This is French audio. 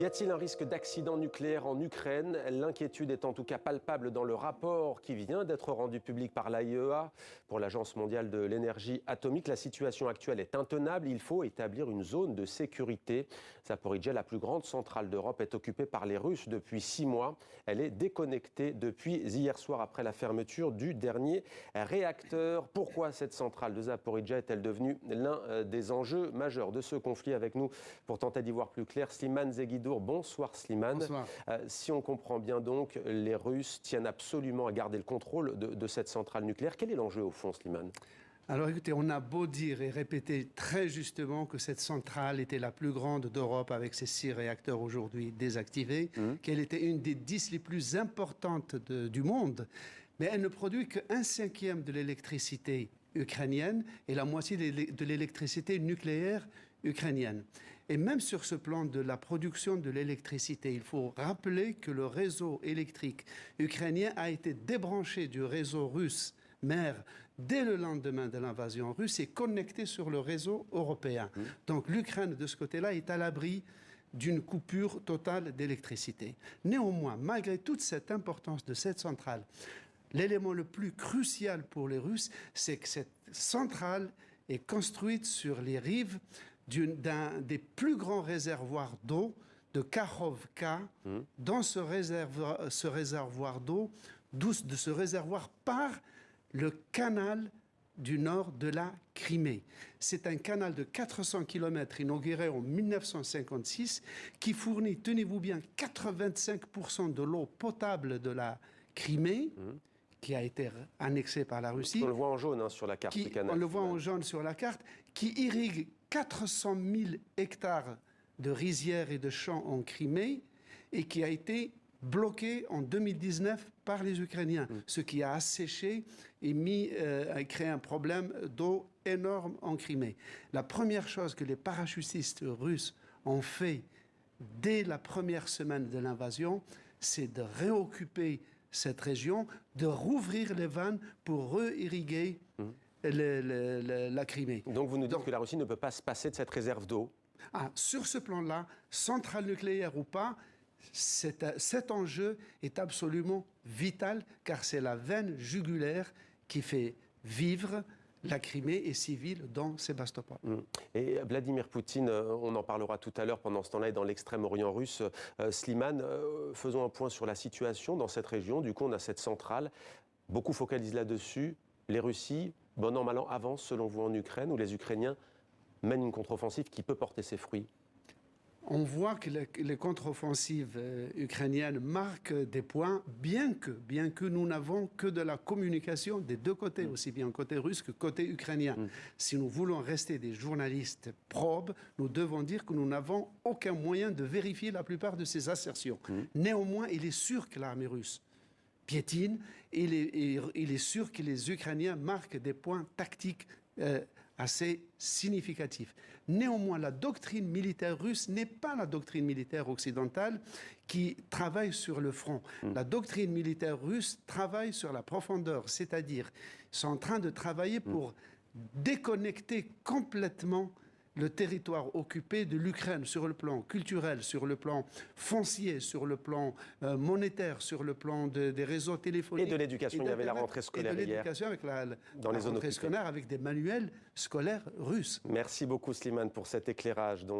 Y a-t-il un risque d'accident nucléaire en Ukraine? L'inquiétude est en tout cas palpable dans le rapport qui vient d'être rendu public par l'AIEA pour l'Agence mondiale de l'énergie atomique. La situation actuelle est intenable. Il faut établir une zone de sécurité. Zaporijia, la plus grande centrale d'Europe, est occupée par les Russes depuis 6 mois. Elle est déconnectée depuis hier soir après la fermeture du dernier réacteur. Pourquoi cette centrale de Zaporijia est-elle devenue l'un des enjeux majeurs de ce conflit? Avec nous pour tenter d'y voir plus clair, Slimane Zeguidour. Bonsoir Slimane. Bonsoir. Si on comprend bien donc, les Russes tiennent absolument à garder le contrôle de cette centrale nucléaire. Quel est l'enjeu au fond, Slimane? Alors écoutez, on a beau dire et répéter très justement que cette centrale était la plus grande d'Europe avec ses 6 réacteurs aujourd'hui désactivés, qu'elle était une des 10 les plus importantes du monde, mais elle ne produit qu'un cinquième de l'électricité ukrainienne et la moitié de l'électricité nucléaire ukrainienne. Et même sur ce plan de la production de l'électricité, il faut rappeler que le réseau électrique ukrainien a été débranché du réseau russe mère dès le lendemain de l'invasion russe et connecté sur le réseau européen. Donc l'Ukraine, de ce côté-là, est à l'abri d'une coupure totale d'électricité. Néanmoins, malgré toute cette importance de cette centrale, l'élément le plus crucial pour les Russes, c'est que cette centrale est construite sur les rives d'un des plus grands réservoirs d'eau de Kakhovka. Dans ce réservoir d'eau, de ce réservoir part le canal du nord de la Crimée. C'est un canal de 400 km inauguré en 1956 qui fournit, tenez-vous bien, 85% de l'eau potable de la Crimée, qui a été annexée par la Russie. On le voit en jaune sur la carte du canal. On le voit en jaune sur la carte, qui irrigue 400 000 hectares de rizières et de champs en Crimée et qui a été bloqué en 2019 par les Ukrainiens, ce qui a asséché et a créé un problème d'eau énorme en Crimée. La première chose que les parachutistes russes ont fait dès la première semaine de l'invasion, c'est de réoccuper cette région, de rouvrir les vannes pour re-irriguer la Crimée. Donc vous nous dites que la Russie ne peut pas se passer de cette réserve d'eau? Sur ce plan-là, centrale nucléaire ou pas, cet enjeu est absolument vital car c'est la veine jugulaire qui fait vivre la Crimée est civile dans Sébastopol. Et Vladimir Poutine, on en parlera tout à l'heure, pendant ce temps-là, est dans l'extrême-orient russe. Slimane, faisons un point sur la situation dans cette région. Du coup, on a cette centrale. Beaucoup focalisent là-dessus. Les Russies, bon an, mal an, avancent, selon vous, en Ukraine, où les Ukrainiens mènent une contre-offensive qui peut porter ses fruits. On voit que les contre-offensives ukrainiennes marquent des points, bien que nous n'avons que de la communication des deux côtés, aussi bien côté russe que côté ukrainien. Si nous voulons rester des journalistes probes, nous devons dire que nous n'avons aucun moyen de vérifier la plupart de ces assertions. Néanmoins, il est sûr que l'armée russe piétine, il est sûr que les Ukrainiens marquent des points tactiques assez significatif. Néanmoins, la doctrine militaire russe n'est pas la doctrine militaire occidentale qui travaille sur le front. La doctrine militaire russe travaille sur la profondeur, c'est-à-dire ils sont en train de travailler pour déconnecter complètement le territoire occupé de l'Ukraine sur le plan culturel, sur le plan foncier, sur le plan monétaire, sur le plan des réseaux téléphoniques. Et de l'éducation, il y avait la rentrée scolaire hier. Et de l'éducation avec dans les zones rentrée scolaire avec des manuels scolaires russes. Merci beaucoup Slimane pour cet éclairage. Donc.